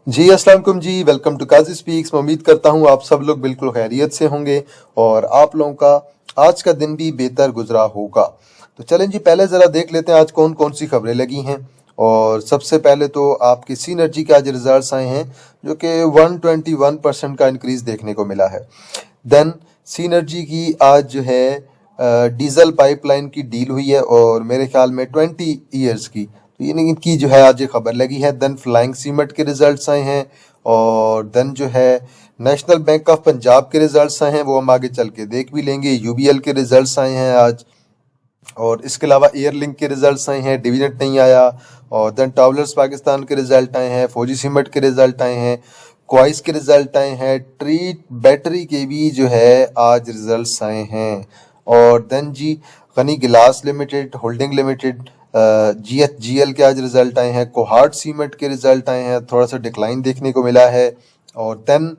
जी अस्सलाम वालेकुम जी। Welcome to Kazi speaks. मैं उम्मीद करता हूँ आप सब लोग बिल्कुल खैरियत से होंगे और आप लोगों का आज का दिन भी बेहतर गुजरा होगा। तो चलें जी, पहले ज़रा देख लेते हैं आज कौन कौन सी खबरें लगी हैं। और सबसे पहले तो आपकी सीनर्जी के आज रिजल्ट्स आए हैं जो कि 121% का इंक्रीज़ देखने को मिला है। देन सीनर्जी की आज जो है डीजल पाइपलाइन की डील हुई है और मेरे ख्याल में 20 ईयर्स की, तो ये इनकी जो है आज ये खबर लगी है। देन फ्लाइंग सीमेंट के रिजल्ट्स आए हैं और देन जो है नेशनल बैंक ऑफ पंजाब के रिजल्ट्स आए हैं, वो हम आगे चल के देख भी लेंगे। यूबीएल के रिजल्ट्स आए हैं आज और इसके अलावा एयरलिंक के रिजल्ट्स आए हैं, डिविडेंड नहीं आया। और देन ट्रैवलर्स पाकिस्तान के रिजल्ट आए हैं, फौजी सीमेंट के रिजल्ट आए हैं, क्वाइस के रिजल्ट आए हैं, ट्रीट बैटरी के भी जो है आज रिजल्ट्स आए हैं। और देन जी गनी गिलास लिमिटेड होल्डिंग लिमिटेड जीएचजीएल के आज रिजल्ट आए हैं, कोहार्ट सीमेंट के रिजल्ट आए हैं, थोड़ा सा डिक्लाइन देखने को मिला है। और देन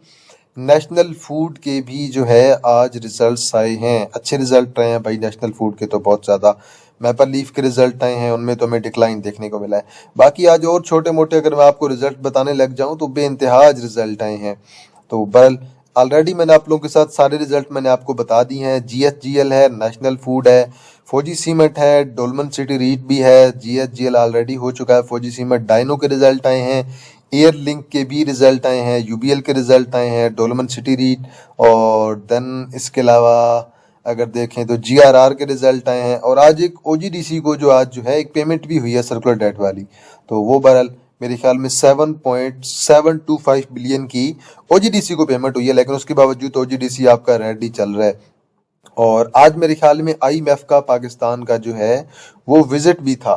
नेशनल फूड के भी जो है आज रिजल्ट्स आए हैं, अच्छे रिजल्ट आए हैं भाई नेशनल फूड के तो बहुत ज़्यादा। मैपर लीफ के रिजल्ट आए हैं, उनमें तो हमें डिक्लाइन देखने को मिला है। बाकी आज और छोटे मोटे अगर मैं आपको रिजल्ट बताने लग जाऊं तो बेइंतहा आज रिजल्ट आए हैं। तो बहरहाल ऑलरेडी मैंने आप लोगों के साथ सारे रिजल्ट मैंने आपको बता दिए हैं। जीएचजीएल है, नेशनल फूड है, फौजी सीमेंट है, डोलमन सिटी रीट भी है। जीएचजीएल ऑलरेडी हो चुका है, फौजी सीमेंट डायनो के रिजल्ट आए हैं, एयर लिंक के भी रिजल्ट आए हैं, यूबीएल के रिजल्ट आए हैं, डोलमन सिटी रीट। और देन इसके अलावा अगर देखें तो जीआरआर के रिजल्ट आए हैं। और आज एक ओजीडीसी को जो आज जो है एक पेमेंट भी हुई है सर्कुलर डेट वाली, तो वो बहरहाल मेरे ख्याल में 7.725 बिलियन की ओजीडीसी को पेमेंट हुई है, लेकिन उसके बावजूद ओजीडीसी आपका रेडी चल रहा है। और आज मेरे ख्याल में आईएमएफ का पाकिस्तान का जो है वो विजिट भी था,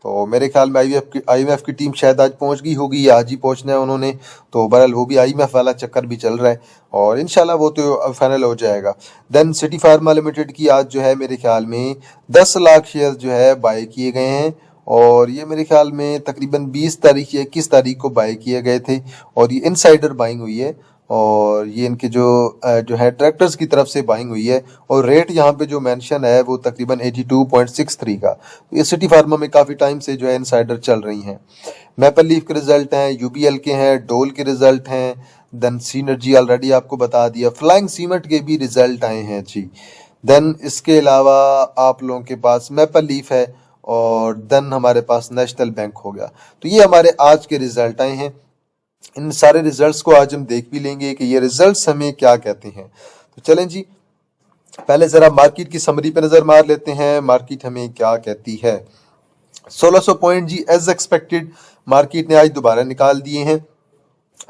तो मेरे ख्याल में आईएमएफ की टीम शायद आज पहुंच गई होगी या आज ही पहुंचना है उन्होंने। तो बहरहाल वो भी आईएमएफ वाला चक्कर भी चल रहा है और इंशाल्लाह वो तो फाइनल हो जाएगा। देन सिटी फार्मा लिमिटेड की आज जो है मेरे ख्याल में 10 लाख शेयर जो है बाय किए गए हैं और ये मेरे ख्याल में तकरीबन 20 तारीख या 21 तारीख को बाय किए गए थे और ये इनसाइडर बाइंग हुई है और ये इनके जो है डायरेक्टर्स की तरफ से बाइंग हुई है। और रेट यहाँ पे जो मेंशन है वो तकरीबन 82.63 का। ये सिटी फार्मा में काफ़ी टाइम से जो है इनसाइडर चल रही हैं। मैपल लीफ के रिजल्ट हैं, यूबीएल के हैं, डोल के रिजल्ट हैं, देन सीनर्जी ऑलरेडी आपको बता दिया, फ्लाइंग सीमेंट के भी रिजल्ट आए हैं जी। देन इसके अलावा आप लोगों के पास मैपल लीफ है और देन हमारे पास नेशनल बैंक हो गया। तो ये हमारे आज के रिजल्ट आए हैं। इन सारे रिजल्ट्स को आज हम देख भी लेंगे कि ये रिजल्ट्स हमें क्या कहते हैं। तो चलें जी, पहले ज़रा मार्केट की समरी पे नज़र मार लेते हैं, मार्केट हमें क्या कहती है। 1600 पॉइंट जी एज एक्सपेक्टेड मार्केट ने आज दोबारा निकाल दिए हैं।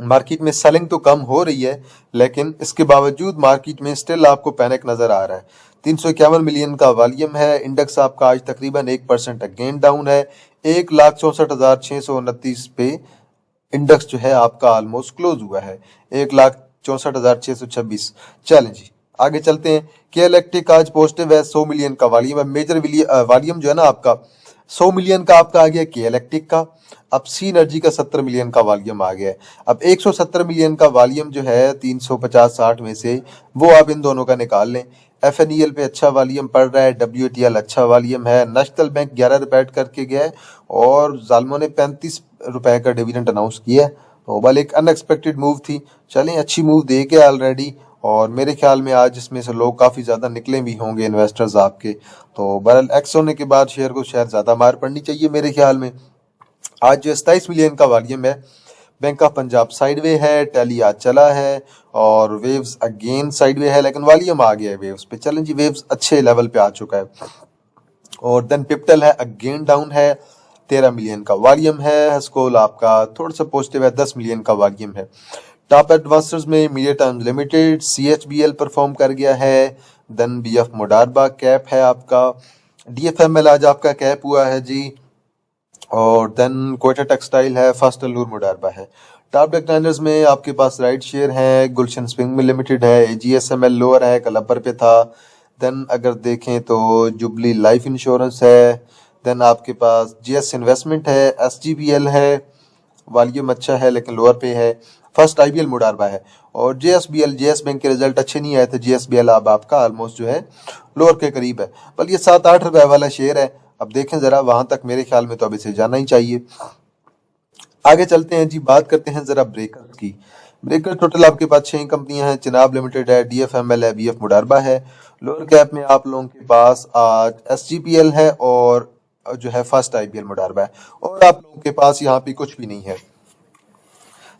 मार्केट में सेलिंग तो कम हो रही है लेकिन इसके बावजूद मार्केट में स्टिल आपको पैनिक नज़र आ रहा है। 351 मिलियन का वॉल्यूम है। इंडेक्स आपका आज तकरीबन 1% अगेन डाउन है। 1,64,629 पे इंडेक्स जो है आपका ऑलमोस्ट क्लोज हुआ है, 1,64,626। चलें जी आगे चलते हैं। के इलेक्ट्रिक आज पॉजिटिव है, 100 मिलियन का वॉल्यूम है। मेजर वॉल्यूम जो है ना आपका 100 मिलियन का आपका आ गया के इलेक्ट्रिक का। अब सी एनर्जी का 70 मिलियन का वॉल्यूम आ गया है। अब 170 मिलियन का वॉल्यूम जो है 350-60 में से वो आप इन दोनों का निकाल लें। एफएनईएल पे अच्छा वॉल्यूम पड़ रहा है, डब्ल्यूटीएल अच्छा वॉल्यूम है। नेशनल बैंक 11 रुपए करके गया है और जालमों ने 35 रुपए का डिविडेंड अनाउंस किया है, तो बल एक अनएक्सपेक्टेड मूव थी। चलें अच्छी मूव दे के ऑलरेडी और मेरे ख्याल में आज इसमें से लोग काफ़ी ज़्यादा निकले भी होंगे इन्वेस्टर्स आपके। तो बहरहाल एक्स होने के बाद शेयर को शायद ज़्यादा मार पड़नी चाहिए मेरे ख्याल में। आज जो 27 मिलियन का वॉल्यूम है। बैंक ऑफ पंजाब साइडवे है, टैली आज चला है और वेव्स अगेन साइडवे है, लेकिन वॉल्यूम आ गया है वेव्स पे। चलें जी वेव्स अच्छे लेवल पे आ चुका है। और देन पिप्टल है अगेन डाउन है, 13 मिलियन का वॉल्यूम है। हस्कोल आपका थोड़ा सा पॉजिटिव है, 10 मिलियन का वॉल्यूम है। टॉप एडवांसर्स में मीडिया टाइम्स लिमिटेड सीएचबीएल परफॉर्म कर गया है। देन बीएफ मोडारबा कैप है आपका। डीएफएमएल आज आपका कैप हुआ है जी। और देन कोयटा टेक्सटाइल है, फर्स्ट अलूर मुडारबा है। टॉप टेक्नोलॉजीज में आपके पास राइट शेयर है, गुलशन स्विंग में लिमिटेड है, एजीएसएमएल लोअर है, कल अपर पे था। देन अगर देखें तो जुबली लाइफ इंश्योरेंस है। देन आपके पास जीएस इन्वेस्टमेंट है, एसजीबीएल है, वॉल्यूम अच्छा है लेकिन लोअर पे है। फर्स्ट आईबीएल मुडारबा है और जेएसबीएल जेएस बैंक के रिजल्ट अच्छे नहीं आए थे। जेएसबीएल अब आपका ऑलमोस्ट जो है लोअर के करीब है, बल ये 7-8 रुपए वाला शेयर है। अब देखें जरा वहां तक, मेरे ख्याल में तो अब इसे जाना ही चाहिए। आगे चलते हैं जी, बात करते हैं जरा ब्रेकर्स की। ब्रेकर टोटल आपके पास 6 कंपनियां हैं। चिनाब लिमिटेड है, DFML है, BF मुडारबा है। लोअर कैप में आप लोगों के पास आज SGPL है और जो है फर्स्ट IPL मुडारबा है, और आप लोगों के पास यहाँ पे कुछ भी नहीं है।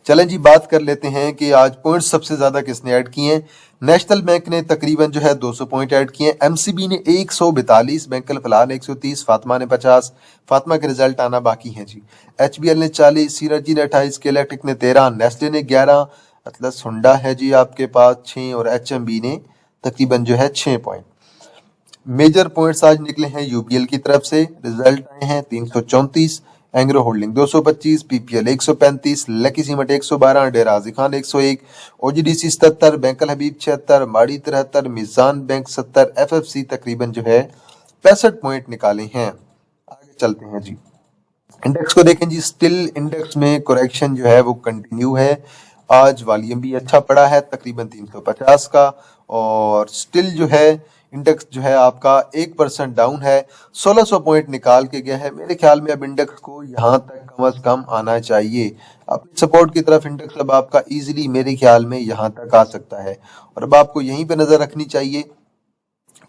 चलें जी, बात कर लेते हैं कि आज पॉइंट्स सबसे ज्यादा किसने ऐड किए हैं। नेशनल बैंक ने तकरीबन जो है 200 पॉइंट ऐड किए हैं। MCB ने 142, बैंकल फलाल 130, फातिमा ने 50। फातिमा के रिजल्ट आना बाकी हैं जी। HBL ने 40, सीरजी ने 28, के इलेक्ट्रिक ने 13, नेस्ले ने 11, अतलस हुंडा है जी आपके पास 6 और HMB ने तकरीबन जो है 6 पॉइंट। मेजर पॉइंट्स आज निकले हैं यूबीएल की तरफ से। रिजल्ट आए हैं 334, Engro holding 225, PPL 135, lucky cement 112, डेरा हाजी खान 101, OGDC 77, बैंकल हबीब 76, माड़ी 73, मिजान बैंक 70, FFC तकरीबन जो है 65 पॉइंट निकाले हैं। आगे चलते हैं जी, इंडेक्स को देखें जी। स्टिल इंडेक्स में करेक्शन जो है वो कंटिन्यू है। आज वॉल्यूम भी अच्छा पड़ा है तकरीबन 350 का, और स्टिल जो है इंडेक्स जो है आपका 1% डाउन है। 1600 पॉइंट निकाल के गया है। मेरे ख्याल में अब इंडेक्स को यहाँ तक कम अज कम आना चाहिए। अपनी सपोर्ट की तरफ इंडेक्स अब आपका इजीली मेरे ख्याल में यहाँ तक आ सकता है, और अब आपको यहीं पे नजर रखनी चाहिए,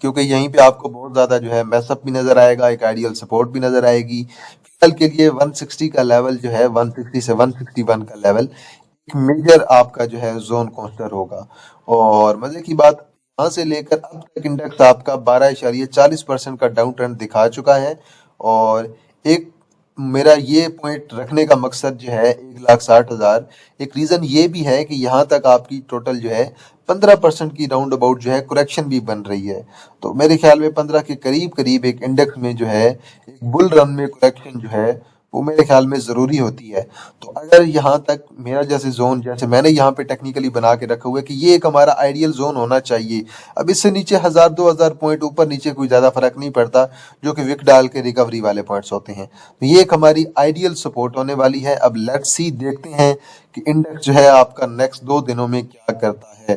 क्योंकि यहीं पे आपको बहुत ज्यादा जो है मैसअप भी नजर आएगा, एक आइडियल सपोर्ट भी नजर आएगी। फिलहाल के लिए 160 का लेवल जो है, 160 से 161 का लेवल एक मेजर आपका जो है जोन काउंटर होगा। और मजे की बात, यहाँ से लेकर अब तक इंडेक्स आपका 12.40% का डाउन ट्रेंड दिखा चुका है, और एक मेरा ये पॉइंट रखने का मकसद जो है 1,60,000, एक रीजन ये भी है कि यहाँ तक आपकी टोटल जो है 15% की राउंड अबाउट जो है करेक्शन भी बन रही है। तो मेरे ख्याल में 15 के करीब करीब एक इंडेक्स में जो है एक बुल रन में करेक्शन जो है वो मेरे ख्याल में जरूरी होती है। तो अगर यहाँ तक मेरा जैसे जोन, जैसे मैंने यहाँ पे टेक्निकली बना के रखा हुआ है कि ये एक हमारा आइडियल जोन होना चाहिए। अब इससे नीचे 1000-2000 पॉइंट ऊपर नीचे कोई ज्यादा फर्क नहीं पड़ता, जो कि विक डाल के रिकवरी वाले पॉइंट्स होते हैं। तो ये एक हमारी आइडियल सपोर्ट होने वाली है। अब लेट्स सी, देखते हैं कि इंडेक्स जो है आपका नेक्स्ट 2 दिनों में क्या करता है।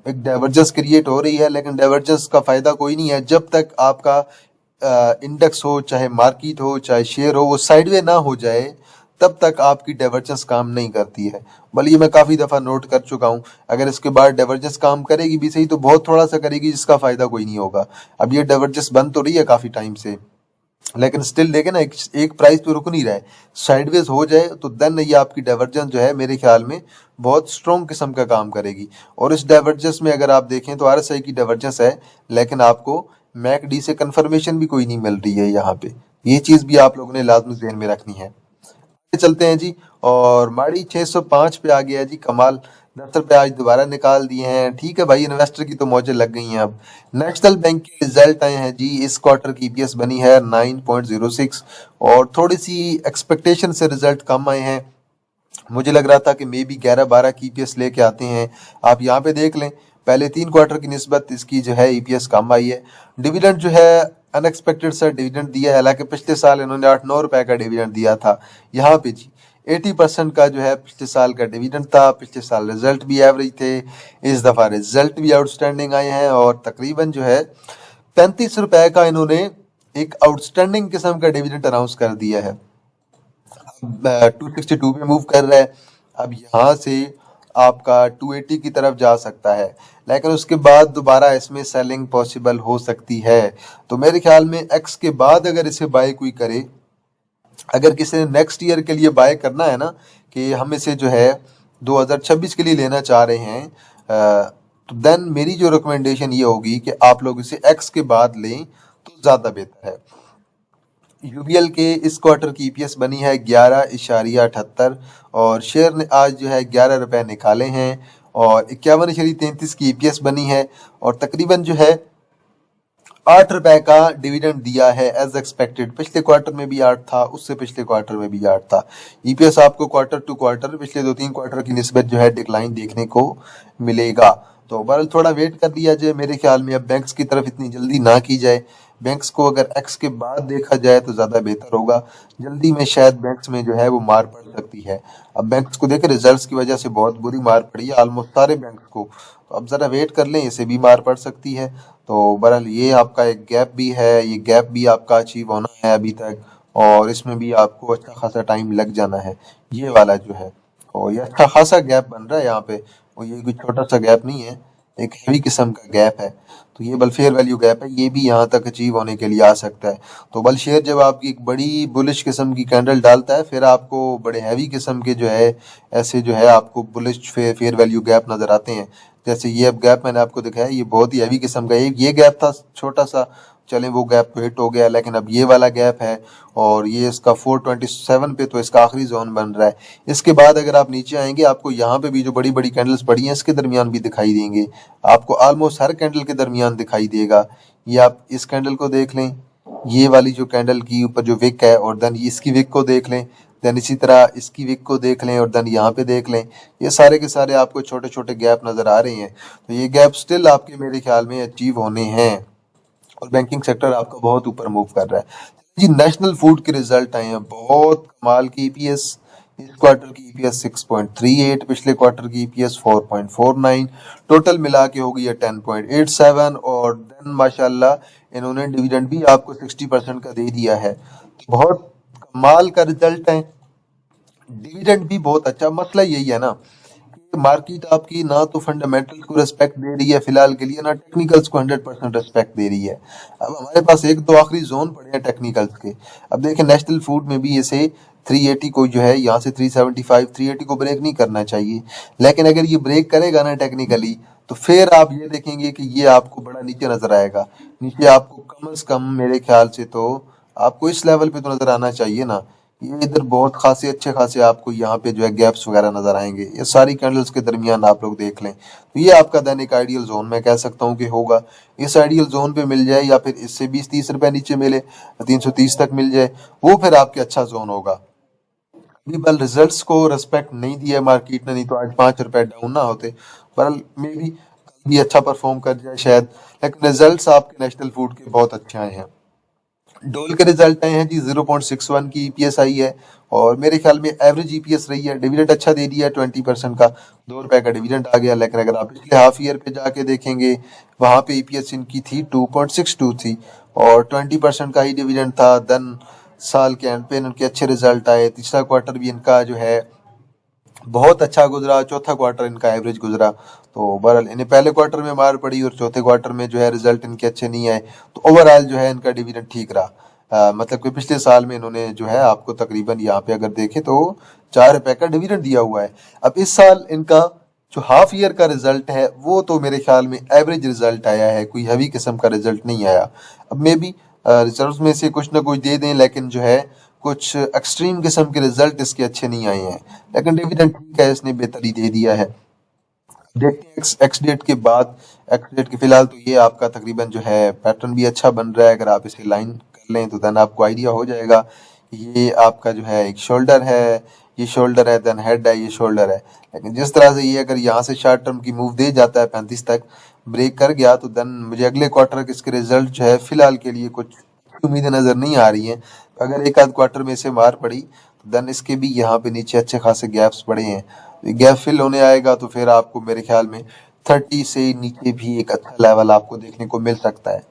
एक डाइवर्जेंस क्रिएट हो रही है, लेकिन डाइवर्जेंस का फायदा कोई नहीं है जब तक आपका इंडेक्स हो, चाहे मार्केट हो, चाहे शेयर हो, वो साइडवे ना हो जाए, तब तक आपकी डाइवर्जेंस काम नहीं करती है। बल्कि मैं काफी दफा नोट कर चुका हूं, अगर इसके बाद डाइवर्जेंस काम करेगी भी सही तो बहुत थोड़ा सा करेगी, जिसका फायदा कोई नहीं होगा। अब ये डाइवर्जेंस बंद तो रही है काफी टाइम से, लेकिन स्टिल देखे ना, एक प्राइस पे रुक नहीं रहा है। साइडवेज हो जाए तो देन ये आपकी डाइवर्जेंस जो है मेरे ख्याल में बहुत स्ट्रॉन्ग किस्म का काम करेगी। और इस डाइवर्जेंस में अगर आप देखें तो RSI की डाइवर्जेंस है, लेकिन आपको मैकडी से कंफर्मेशन भी कोई नहीं मिल रही है यहाँ पे। ये चीज भी आप लोगों ने लाजमी ध्यान में रखनी है। आगे चलते हैं जी, और माड़ी 605 पे आ गया है जी। कमाल 10 रुपए आज दोबारा निकाल दिए हैं। ठीक है भाई, इन्वेस्टर की तो मौजें लग गई हैं। अब नेशनल बैंक के रिजल्ट आए हैं जी। इस क्वार्टर की EPS बनी है 9.06, और थोड़ी सी एक्सपेक्टेशन से रिजल्ट कम आए हैं। मुझे लग रहा था कि मे बी 11-12 की EPS लेके आते हैं। आप यहाँ पे देख लें, पहले 3 क्वार्टर की निस्बत इसकी जो है EPS कम आई है। डिविडेंड जो है अनएक्सपेक्टेड सा डिविडेंड दिया है, हालांकि पिछले साल इन्होंने 8-9 रुपए का डिविडेंड दिया था। यहाँ पे जी 80% का जो है पिछले साल का डिविडेंड था। पिछले साल रिजल्ट भी एवरेज थे, इस दफा रिजल्ट भी आउटस्टैंडिंग आए हैं, और तकरीबन जो है 35 रुपए का इन्होंने एक आउटस्टैंडिंग किस्म का डिविडेंड अनाउंस कर दिया है। 262 पे मूव कर रहा है। अब यहाँ से आपका 280 की तरफ जा सकता है, लेकिन उसके बाद दोबारा इसमें सेलिंग पॉसिबल हो सकती है। तो मेरे ख्याल में एक्स के बाद अगर इसे बाय कोई करे, अगर किसी ने नेक्स्ट ईयर के लिए बाय करना है ना, कि हम इसे जो है 2026 के लिए लेना चाह रहे हैं, तो देन मेरी जो रिकमेंडेशन ये होगी कि आप लोग इसे एक्स के बाद लें तो ज्यादा बेहतर है। यूबीएल के इस क्वार्टर की EPS बनी है 11.78, और शेयर ने आज जो है 11 रुपए निकाले हैं, और 51.33 की EPS बनी है, और तकरीबन जो है 8 रुपए का डिविडेंड दिया है एज एक्सपेक्टेड। पिछले क्वार्टर में भी 8 था, उससे पिछले क्वार्टर में भी 8 था। EPS आपको क्वार्टर टू क्वार्टर पिछले 2-3 क्वार्टर की निस्बत जो है डिक्लाइन देखने को मिलेगा। तो बहरहाल थोड़ा वेट कर लिया जाए। मेरे ख्याल में अब बैंक्स की तरफ इतनी जल्दी ना की जाए। बैंक्स को अगर एक्स के बाद देखा जाए तो ज्यादा बेहतर होगा। जल्दी में शायद बैंक्स में जो है वो मार पड़ सकती है। अब बैंक्स को देखें, रिजल्ट्स की वजह से बहुत बुरी मार पड़ी है ऑलमोस्ट सारे बैंक्स को। तो अब जरा वेट कर लें, इसे भी मार पड़ सकती है। तो बहरहाल ये आपका एक गैप भी है, ये गैप भी आपका अचीव होना है अभी तक। और इसमें भी आपको अच्छा खासा टाइम लग जाना है। ये वाला जो है, और ये अच्छा खासा गैप बन रहा है यहाँ पे, और ये कोई छोटा सा गैप नहीं है, एक हैवी किस्म का गैप है। तो ये बल फेयर वैल्यू गैप है, ये भी यहाँ तक अचीव होने के लिए आ सकता है। तो बल शेयर जब आपकी एक बड़ी बुलिश किस्म की कैंडल डालता है, फिर आपको बड़े हैवी किस्म के जो है ऐसे जो है आपको बुलिश फेयर वैल्यू गैप नजर आते हैं। जैसे ये अब गैप मैंने आपको दिखाया, ये बहुत ही हैवी किस्म का, ये गैप था छोटा सा, चलें वो गैप तो हिट हो गया, लेकिन अब ये वाला गैप है और ये इसका 427 पे तो इसका आखिरी जोन बन रहा है। इसके बाद अगर आप नीचे आएंगे, आपको यहाँ पे भी जो बड़ी बड़ी कैंडल्स पड़ी हैं इसके दरमियान भी दिखाई देंगे, आपको ऑलमोस्ट हर कैंडल के दरमियान दिखाई देगा। ये आप इस कैंडल को देख लें, ये वाली जो कैंडल की ऊपर जो विक है, और देन इसकी विक को देख लें, देन इसी तरह इसकी विक को देख लें, और देन यहाँ पे देख लें, ये सारे के सारे आपको छोटे छोटे गैप नजर आ रहे हैं। तो ये गैप स्टिल आपके मेरे ख्याल में अचीव होने हैं, और बैंकिंग सेक्टर आपका बहुत ऊपर मूव कर रहा है जी। नेशनल फूड के रिजल्ट आए हैं, बहुत कमाल की ईपीएस, इस क्वार्टर की ईपीएस 6.38, पिछले क्वार्टर की ईपीएस 4.49, टोटल मिला के हो गई है 10.87, और देन माशाल्लाह इन्होंने डिविडेंड भी आपको 60% का दे दिया है। तो बहुत कमाल का रिजल्ट है, डिविडेंड भी बहुत अच्छा। मसला यही है ना कि मार्केट आपकी ना तो फंडामेंटल को रिस्पेक्ट दे रही है फिलहाल के लिए, ना टेक्निकल्स को 100% रिस्पेक्ट दे रही है। अब हमारे पास एक दो आखिरी जोन पड़े हैं टेक्निकल्स के। अब देखें नेशनल फूड में भी इसे 380 को जो है यहाँ से 375 380 को ब्रेक नहीं करना चाहिए, लेकिन अगर ये ब्रेक करेगा ना टेक्निकली, तो फिर आप ये देखेंगे कि ये आपको बड़ा नीचे नजर आएगा। नीचे आपको कम से कम मेरे ख्याल से तो आपको इस लेवल पे तो नजर आना चाहिए ना। ये इधर बहुत खासे अच्छे खासे आपको यहाँ पे जो है गैप्स वगैरह नजर आएंगे, ये सारी कैंडल्स के दरमियान आप लोग देख लें। तो ये आपका दैनिक आइडियल जोन मैं कह सकता हूँ कि होगा। इस आइडियल जोन पे मिल जाए, या फिर इससे 20-30 रुपए नीचे मिले, 330 तक मिल जाए, वो फिर आपके अच्छा जोन होगा। अभी बल रिजल्ट्स को रेस्पेक्ट नहीं दिया मार्केट ने, नहीं तो आज 5 रुपए डाउन ना होते। बल मे भी कल भी अच्छा परफॉर्म कर जाए शायद, लेकिन रिजल्ट्स आपके नेशनल फूड के बहुत अच्छे आए हैं। डोल के रिजल्ट आए हैं जी, 0.61 की ईपीएस आई है, और मेरे ख्याल में एवरेज ईपीएस रही है। डिविडेंड अच्छा दे दिया है 20% का, 2 रुपए का डिविडेंड आ गया। लेकिन अगर आप पिछले हाफ ईयर पे जाके देखेंगे, वहां पे ईपीएस इनकी थी 2.62 थी, और 20% का ही डिविडेंड था। देन साल के एंड पे इनके अच्छे रिजल्ट आए, तीसरा क्वार्टर भी इनका जो है बहुत अच्छा गुजरा, चौथा क्वार्टर इनका एवरेज गुजरा। तो बहरहाल इन्हें पहले क्वार्टर में मार पड़ी, और चौथे क्वार्टर में जो है रिजल्ट इनके अच्छे नहीं आए। तो ओवरऑल जो है इनका डिविडेंड ठीक रहा। मतलब कि पिछले साल में इन्होंने जो है आपको तकरीबन यहाँ पे अगर देखें तो 4 रुपए का डिविडेंड दिया हुआ है। अब इस साल इनका जो हाफ ईयर का रिजल्ट है वो तो मेरे ख्याल में एवरेज रिजल्ट आया है, कोई हैवी किस्म का रिजल्ट नहीं आया। अब मे बी रिजल्ट में से कुछ ना कुछ दे दें, लेकिन जो है कुछ एक्सट्रीम किस्म के रिजल्ट इसके अच्छे नहीं आए हैं। लेकिन डिविडेंड ठीक है, इसने बेहतरी दे दिया है। देखते हैं एक्स डेट के बाद, एक्स डेट के फिलहाल तो ये आपका तकरीबन जो है पैटर्न भी अच्छा बन रहा है। अगर आप इसे लाइन कर लें तो देन आपको आइडिया हो जाएगा कि ये आपका जो है एक शोल्डर है, ये शोल्डर है, देन हेड है, ये शोल्डर है। लेकिन जिस तरह से ये अगर यहाँ से शॉर्ट टर्म की मूव दे जाता है 35 तक, ब्रेक कर गया, तो देन मुझे अगले क्वार्टर के इसके रिजल्ट जो है फिलहाल के लिए कुछ उम्मीदें नजर नहीं आ रही हैं। अगर एक आध क्वार्टर में इसे मार पड़ी, तो देन इसके भी यहाँ पे नीचे अच्छे खासे गैप्स पड़े हैं। गैप फिल होने आएगा तो फिर आपको मेरे ख्याल में 30 से नीचे भी एक अच्छा लेवल आपको देखने को मिल सकता है।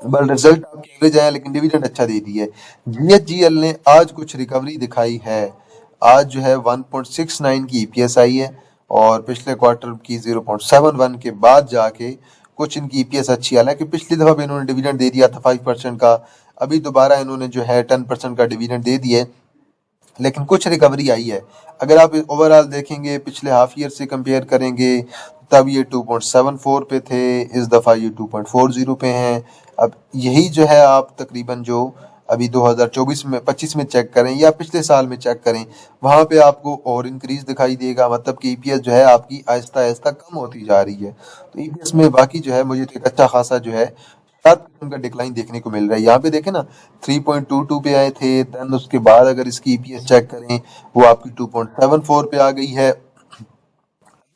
बल रिजल्ट आपके एवरेज आया, लेकिन डिविडेंड अच्छा दे दी है। जीएचजीएल ने आज कुछ रिकवरी दिखाई है। आज जो है 1.69 की ईपीएस आई है, और पिछले क्वार्टर की 0.71 के बाद जाके कुछ इनकी ईपीएस अच्छी, हालांकि पिछली दफा भी इन्होंने डिविडेंड दे दिया था 5% का, अभी दोबारा इन्होंने जो है 10% का डिविडेंड दे दिया है, लेकिन कुछ रिकवरी आई है। अगर आप ओवरऑल देखेंगे, पिछले हाफ ईयर से कंपेयर करेंगे, तब ये 2.74 पे थे, इस दफ़ा ये 2.40 पे हैं। अब यही जो है आप तकरीबन जो अभी 2024 में 25 में चेक करें या पिछले साल में चेक करें, वहाँ पे आपको और इंक्रीज दिखाई देगा। मतलब कि ईपीएस जो है आपकी आहिस्ता आहिस्ता कम होती जा रही है। तो ईपीएस में बाकी जो है मुझे तो एक अच्छा खासा जो है शार्प किस्म का डिक्लाइन देखने को मिल रहा है। यहाँ पे देखें ना 3.22 पे आए थे, देन उसके बाद अगर इसकी ईपीएस चेक करें वो आपकी 2.74 पे आ गई है।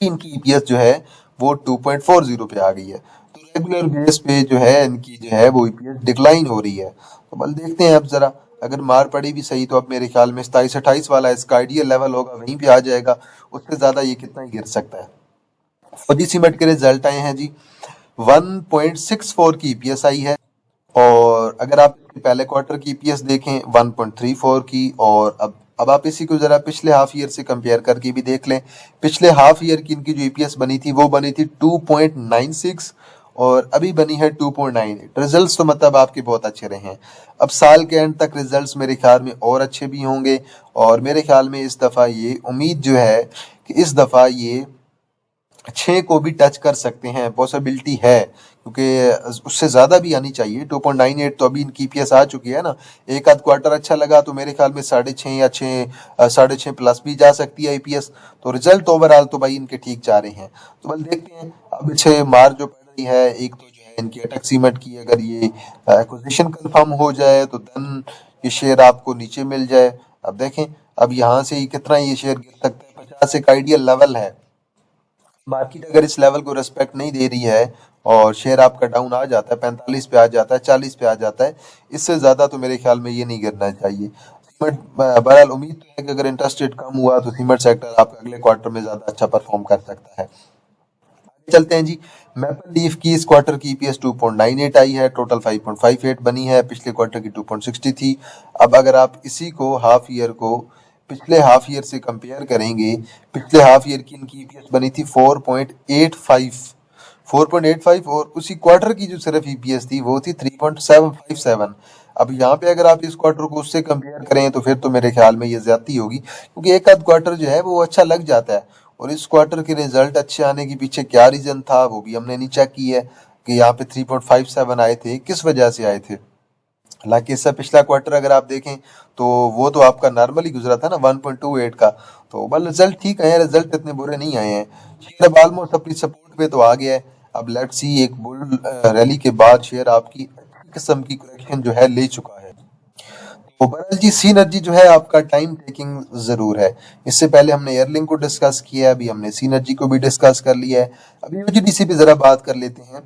इनकी ईपीएस जो है वो 2.40 पे आ गई है। तो रेगुलर बेस पे जो है इनकी जो है वो ईपीएस डिक्लाइन हो रही है। तो बल देखते हैं अब जरा, अगर मार पड़ी भी सही तो अब मेरे ख्याल में 27-28 वाला इसका आइडियल लेवल होगा, वहीं पे आ जाएगा। उससे ज्यादा ये कितना ही गिर सकता है। फौजी सीमेंट के रिजल्ट आए हैं जी, 1.64 की ईपीएस आई है, और अगर आप पहले क्वार्टर की ईपीएस देखें 1.34 की, और अब आप इसी को जरा पिछले हाफ ईयर से कंपेयर करके भी देख लें। पिछले हाफ ईयर की इनकी जो ईपीएस बनी थी वो बनी थी 2.96, और अभी बनी है 2.98। रिजल्ट्स तो मतलब आपके बहुत अच्छे रहे हैं। अब साल के एंड तक रिजल्ट्स मेरे ख्याल में और अच्छे भी होंगे, और मेरे ख्याल में इस दफ़ा ये उम्मीद जो है कि इस दफ़ा ये 6 को भी टच कर सकते हैं, पॉसिबिलिटी है, क्योंकि उससे ज़्यादा भी आनी चाहिए। 2.98 तो अभी इनकी ईपीएस आ चुकी है ना। एक आध क्वार्टर अच्छा लगा तो मेरे ख्याल में 6.5 या 6.5 प्लस भी जा सकती है ईपीएस। तो रिजल्ट ओवरऑल तो भाई इनके ठीक जा रहे हैं। तो बल देखते हैं अब पीछे मार जो पड़ रही है, एक तो जो है इनकी अटक सीमेंट की, अगर ये एक्विजिशन कंफर्म हो जाए तो देन ये शेयर आपको नीचे मिल जाए। अब देखें अब यहाँ से ही कितना ये शेयर गिर सकता है। 50 एक आइडियल लेवल है। मार्केट अगर इस लेवल को रिस्पेक्ट नहीं दे रही है और शेयर आपका डाउन आ जाता है, 45 पे आ जाता है, 40 पे आ जाता है, इससे ज़्यादा तो मेरे ख्याल में ये नहीं गिरना चाहिए। सीमेंट बहरहाल उम्मीद तो है कि अगर इंटरेस्ट रेट कम हुआ तो सीमेंट सेक्टर आपका अगले क्वार्टर में ज़्यादा अच्छा परफॉर्म कर सकता है। आगे चलते हैं जी। मैपल लीफ की इस क्वार्टर की ईपीएस 2.98 आई है, टोटल 5.58 बनी है, पिछले क्वार्टर की 2.60 थी। अब अगर आप इसी को हाफ ईयर को पिछले हाफ ईयर से कंपेयर करेंगे, पिछले हाफ ईयर की इनकी ईपीएस बनी थी 4.85, और उसी क्वार्टर की जो सिर्फ ईपीएस थी वो थी 3.757। अब यहाँ पे अगर आप इस क्वार्टर को उससे कंपेयर करें तो फिर तो मेरे ख्याल में ये ज्यादती होगी, क्योंकि एक आध क्वार्टर जो है वो अच्छा लग जाता है, और इस क्वार्टर के रिजल्ट अच्छे आने के पीछे क्या रीजन था वो भी हमने नहीं चेक की है कि यहाँ पे 3.57 आए थे, किस वजह से आए थे। हालांकि इससे पिछला क्वार्टर अगर आप देखें तो वो तो आपका नॉर्मली गुजरा था ना 1.28 का। तो बल रिजल्ट ठीक है, रिजल्ट इतने बुरे नहीं आए हैं। शेयर अब ऑलमोस्ट अपनी सपोर्ट पे तो आ गया है। अब लेट्स सी, एक बुल रैली के बाद शेयर आपकी अच्छी किस्म की करेक्शन जो है ले चुका है। तो बहरहाल जी, सीनर्जी जो है आपका टाइम टेकिंग जरूर है। इससे पहले हमने एयरलिंक को डिस्कस किया है, अभी हमने सीनर्जी को भी डिस्कस कर लिया है। अभी ओजीडीसी पे जरा बात कर लेते हैं।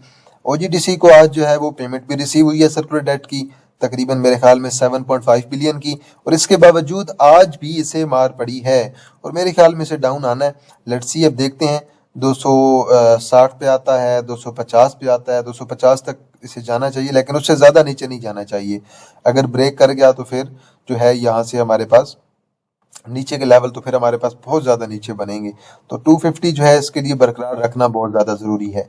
ओजीडीसी को आज जो है वो पेमेंट भी रिसीव हुई है सर्कुलर डेट की, तकरीबन मेरे ख्याल में 7.5 बिलियन की, और इसके बावजूद आज भी इसे मार पड़ी है, और मेरे ख्याल में इसे डाउन आना है। लेट्स सी, अब देखते हैं 260 पे आता है, 250 पे आता है, 250 तक इसे जाना चाहिए, लेकिन उससे ज़्यादा नीचे नहीं जाना चाहिए। अगर ब्रेक कर गया तो फिर जो है यहाँ से हमारे पास नीचे के लेवल तो फिर हमारे पास बहुत ज़्यादा नीचे बनेंगे। तो 250 जो है इसके लिए बरकरार रखना बहुत ज़्यादा ज़रूरी है।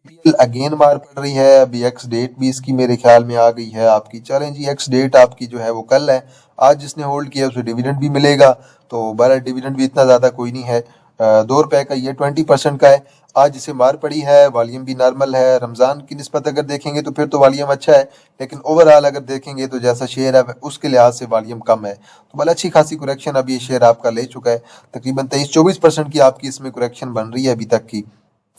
पीपीएल अगेन मार पड़ रही है, अभी एक्स डेट भी इसकी मेरे ख्याल में आ गई है आपकी। चलें जी, एक्स डेट आपकी जो है वो कल है। आज जिसने होल्ड किया उसे डिविडेंड भी मिलेगा, तो बहरहाल डिविडेंड भी इतना ज़्यादा कोई नहीं है, 2 रुपए का, ये 20% का है। आज इसे मार पड़ी है, वॉल्यूम भी नॉर्मल है। रमज़ान की निस्बत अगर देखेंगे तो फिर तो वॉल्यूम अच्छा है, लेकिन ओवरऑल अगर देखेंगे तो जैसा शेयर है उसके लिहाज से वॉल्यूम कम है। तो बल अच्छी खासी करेक्शन अब ये शेयर आपका ले चुका है, तकरीबन 23-24% की आपकी इसमें करेक्शन बन रही है अभी तक की,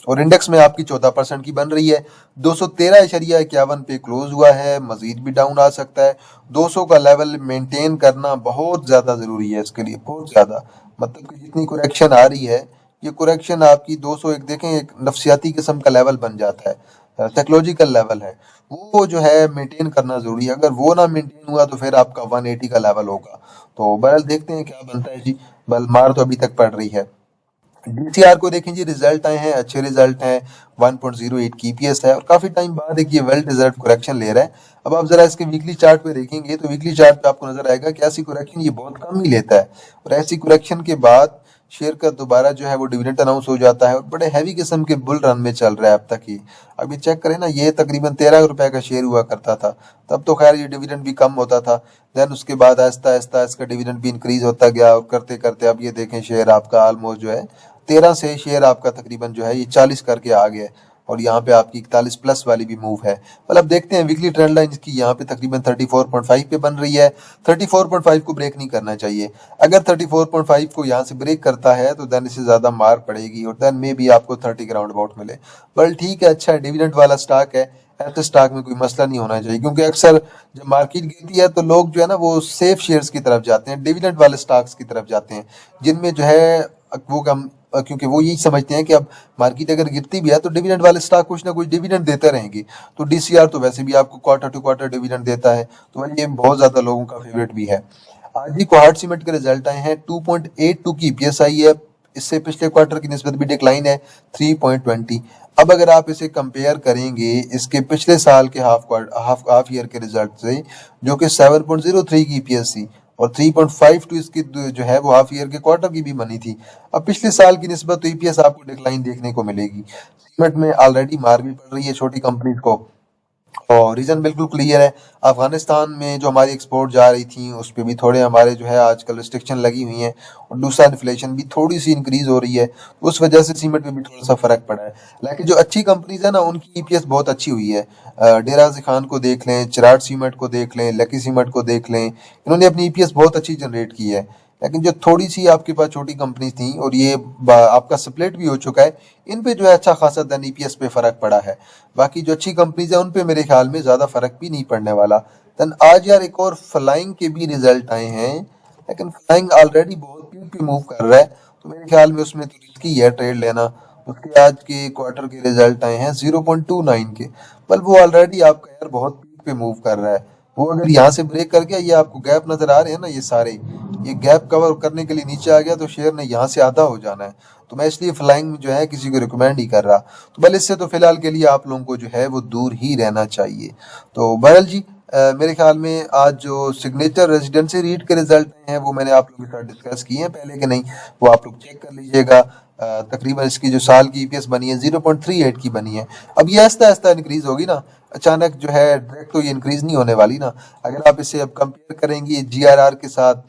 और इंडेक्स में आपकी 14% की बन रही है। 213.51 पे क्लोज हुआ है, मजीद भी डाउन आ सकता है। 200 का लेवल मेंटेन करना बहुत ज़्यादा ज़रूरी है इसके लिए, बहुत ज़्यादा। मतलब कि जितनी करेक्शन आ रही है, ये करेक्शन आपकी 200, एक देखें, एक नफसियाती किस्म का लेवल बन जाता है, साइकोलॉजिकल लेवल है, वो जो है मेंटेन करना ज़रूरी है। अगर वो ना मेंटेन हुआ तो फिर आपका 180 का लेवल होगा। तो बहरहाल देखते हैं क्या बनता है जी। बल मार तो अभी तक पड़ रही है। डीसीआर को देखें जी, रिजल्ट आए हैं, अच्छे रिजल्ट हैं, 1.08 की ईपीएस है, और काफी टाइम बाद एक ये वेल डिजर्व करेक्शन ले रहा है। अब आप जरा इसके वीकली चार्ट पे देखेंगे तो वीकली चार्ट पे आपको नजर आएगा कि ऐसी करेक्शन ये बहुत कम ही लेता है, और ऐसी करेक्शन के बाद शेयर का दोबारा जो है वो डिविडेंड अनाउंस हो जाता है, और बड़े हैवी किस्म के बुल रन में चल रहा है अब तक ही। अभी चेक करें ना, ये तकरीबन 13 रुपए का शेयर हुआ करता था, तब तो खैर ये डिविडेंड भी कम होता था। देन उसके बाद आहिस्ता आहिस्ता इसका डिविडेंड भी इंक्रीज होता गया, और करते करते अब ये देखें शेयर आपका ऑलमोस्ट जो है 13 से शेयर आपका तकरीबन जो है ये 40 करके आ गया है, और यहाँ पे आपकी 41 प्लस वाली भी मूव है। मतलब देखते हैं वीकली ट्रेंड लाइन की यहाँ पे तकरीबन 34.5 पे बन रही है। 34.5 को ब्रेक नहीं करना चाहिए। अगर 34.5 को यहाँ से ब्रेक करता है तो देन इसे ज्यादा मार पड़ेगी, और देन मे भी आपको 30 के राउंड अबाउट मिले। बल ठीक है, अच्छा है, डिविडेंड वाला स्टॉक है, ऐसे स्टॉक में कोई मसला नहीं होना चाहिए, क्योंकि अक्सर जब मार्केट गिरती है तो लोग जो है ना वो सेफ शेयर्स की तरफ जाते हैं, डिविडेंड वाले स्टॉक्स की तरफ जाते हैं, जिनमें जो है वो कम, क्योंकि वो यही समझते हैं कि अब मार्केट अगर गिरती भी है तो डिविडेंड वाले स्टॉक कुछ ना कुछ डिविडेंड देते रहेंगे। तो डीसीआर तो वैसे भी आपको क्वार्टर टू क्वार्टर डिविडेंड देता है, तो ये बहुत ज्यादा लोगों का फेवरेट भी है। आज ही कोहाट सीमेंट के रिजल्ट आए हैं, 2.82 की ईपीएस आई है, इससे पिछले क्वार्टर की निस्बत भी डिक्लाइन है 3.20। अब अगर आप इसे कंपेयर करेंगे इसके पिछले साल के हाफ ईयर के रिजल्ट से, जो कि 7.03 की ईपीएस थी और 3.52 इसकी जो है वो हाफ ईयर के क्वार्टर की भी बनी थी। अब पिछले साल की निस्बत तो ईपीएस आपको डिक्लाइन देखने को मिलेगी। सीमेंट में ऑलरेडी मार भी पड़ रही है छोटी कंपनीज को, और रीजन बिल्कुल क्लियर है। अफगानिस्तान में जो हमारी एक्सपोर्ट जा रही थी उस पर भी थोड़े हमारे जो है आजकल रिस्ट्रिक्शन लगी हुई हैं, और दूसरा इन्फ्लेशन भी थोड़ी सी इंक्रीज हो रही है, उस वजह से सीमेंट में भी थोड़ा सा फर्क पड़ा है। लेकिन जो अच्छी कंपनीज है ना उनकी ईपीएस बहुत अच्छी हुई है। डेरा गाजी खान को देख लें, चिराग सीमेंट को देख लें, लकी सीमेंट को देख लें, इन्होंने अपनी ईपीएस बहुत अच्छी जनरेट की है। लेकिन जो थोड़ी सी आपके पास छोटी कंपनी थी और ये आपका स्प्लिट भी हो चुका है, इन पे जो है अच्छा खासा धन ईपीएस पे फर्क पड़ा है। बाकी जो अच्छी कंपनीज है उन पे मेरे ख्याल में ज्यादा फर्क भी नहीं पड़ने वाला। देन आज यार एक और फ्लाइंग के भी रिजल्ट आए हैं, लेकिन फ्लाइंग ऑलरेडी बहुत पीक पे मूव कर रहा है, तो मेरे ख्याल में उसमें तो रिस्की है ट्रेड लेना। उसके आज के क्वार्टर के रिजल्ट आए हैं 0.29 के, पर वो ऑलरेडी आपका यार बहुत पीक पे मूव कर रहा है। वो अगर यहाँ से ब्रेक कर गया, ये आपको गैप नजर आ रहे हैं ना, ये सारे ये गैप कवर करने के लिए नीचे आ गया तो शेयर ने यहाँ से आधा हो जाना है। तो मैं इसलिए फ्लाइंग जो है किसी को रिकमेंड ही कर रहा। तो बल इससे तो फिलहाल के लिए आप लोगों को जो है वो दूर ही रहना चाहिए। तो बहरहाल जी, मेरे ख्याल में आज जो सिग्नेचर रेजिडेंसी रीट के रिजल्ट हैं वो मैंने आप लोगों के साथ डिस्कस किए हैं पहले के नहीं, वो आप लोग चेक कर लीजिएगा। तकरीबन इसकी जो साल की ईपीएस बनी है 0.38 की बनी है। अब ये आहिस्ता आहिस्ता इंक्रीज होगी ना, अचानक जो है डायरेक्ट तो ये इंक्रीज नहीं होने वाली ना। अगर आप इसे अब कंपेयर करेंगे जीआरआर के साथ,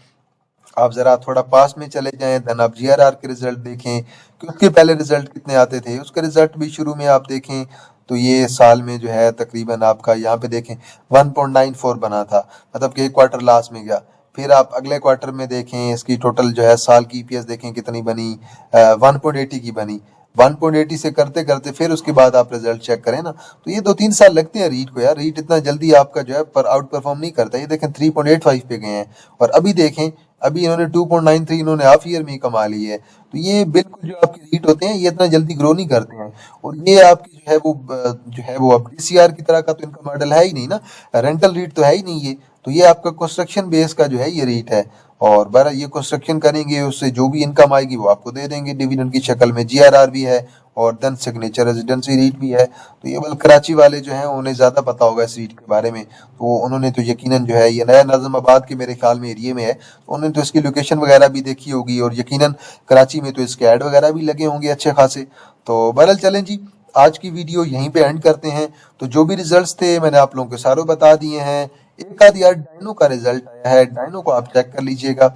आप जरा थोड़ा पास में चले जाएं, देन आप जीआरआर के रिजल्ट देखें कि उसके पहले रिजल्ट कितने आते थे, उसके रिजल्ट भी शुरू में आप देखें तो ये साल में जो है तकरीबन आपका यहाँ पे देखें 1.94 बना था, मतलब कि एक क्वार्टर लास्ट में गया। फिर आप अगले क्वार्टर में देखें इसकी टोटल जो है साल की ईपीएस देखें कितनी बनी, 1.80 की बनी। 1.80 से करते करते फिर उसके बाद आप रिजल्ट चेक करें ना, तो ये 2-3 साल लगते हैं रीट को यार। रीट इतना जल्दी आपका जो है पर आउट परफॉर्म नहीं करता। ये देखें 3.85 पे गए हैं, और अभी देखें अभी इन्होंने 2.93 इन्होंने हाफ ईयर में ही कमा ली है। तो ये बिल्कुल जो आपके रीट होते हैं ये इतना जल्दी ग्रो नहीं करते हैं, और ये आपकी जो है वो अब डीसीआर की तरह का तो इनका मॉडल है ही नहीं ना, रेंटल रीट तो है ही नहीं ये। तो ये आपका कंस्ट्रक्शन बेस का जो है ये रीट है, और बहरहाल ये कंस्ट्रक्शन करेंगे उससे जो भी इनकम आएगी वो आपको दे देंगे डिविडेंड की शक्ल में। जीआरआर भी है और देन सिग्नेचर रेजिडेंसी रीट भी है। तो ये बल कराची वाले जो हैं उन्हें ज़्यादा पता होगा इस रीट के बारे में, तो उन्होंने तो यकीनन जो है ये नया नाज़िमाबाद के मेरे ख्याल में एरिया में है, तो उन्होंने तो इसकी लोकेशन वगैरह भी देखी होगी, और यकीनन कराची में तो इसके ऐड वगैरह भी लगे होंगे अच्छे खासे। तो बहरहाल चलें जी, आज की वीडियो यहीं पे एंड करते हैं। तो जो भी रिजल्ट्स थे मैंने आप लोगों को सारों बता दिए हैं। एक आध यार डायनो का रिजल्ट आया है, डायनो को आप चेक कर लीजिएगा।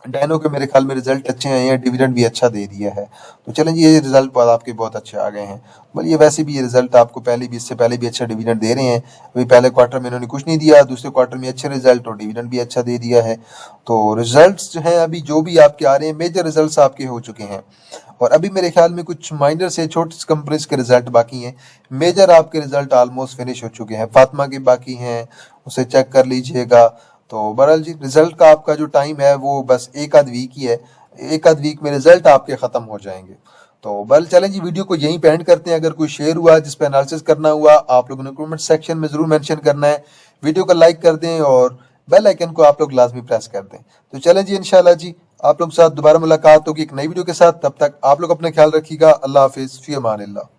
डायनो के मेरे ख्याल में रिजल्ट अच्छे आए हैं, डिविडेंड भी अच्छा दे दिया है। तो चलें जी, ये रिजल्ट बाद आपके बहुत अच्छे आ गए हैं। बोलिए वैसे भी ये रिजल्ट आपको पहले भी इससे पहले भी अच्छा डिविडेंड दे रहे हैं। अभी पहले क्वार्टर में इन्होंने कुछ नहीं दिया, दूसरे क्वार्टर में अच्छे रिजल्ट और डिविडेंड भी अच्छा दे दिया है। तो रिजल्ट्स जो हैं अभी जो भी आपके आ रहे हैं मेजर रिजल्ट्स आपके हो चुके हैं, और अभी मेरे ख्याल में कुछ माइनर से छोटी कंपनीज के रिजल्ट बाकी हैं। मेजर आपके रिजल्ट ऑलमोस्ट फिनिश हो चुके हैं, फातिमा के बाकी हैं, उसे चेक कर लीजिएगा। तो बहरहाल जी, रिजल्ट का आपका जो टाइम है वो बस एक आध वीक ही है, एक आध वीक में रिजल्ट आपके खत्म हो जाएंगे। तो बहरहाल चलें जी, वीडियो को यहीं पे एंड करते हैं। अगर कोई शेयर हुआ जिस पे एनालिसिस करना हुआ आप लोगों ने कमेंट सेक्शन में जरूर मेंशन करना है। वीडियो को लाइक कर दें और बेल आइकन को आप लोग लाजमी प्रेस कर दें। तो चलें जी, इंशाल्लाह जी आप लोग के साथ दोबारा मुलाकात होगी एक नई वीडियो के साथ। तब तक आप लोग अपना ख्याल रखिएगा। अल्लाह हाफिज, फी अमान अल्लाह।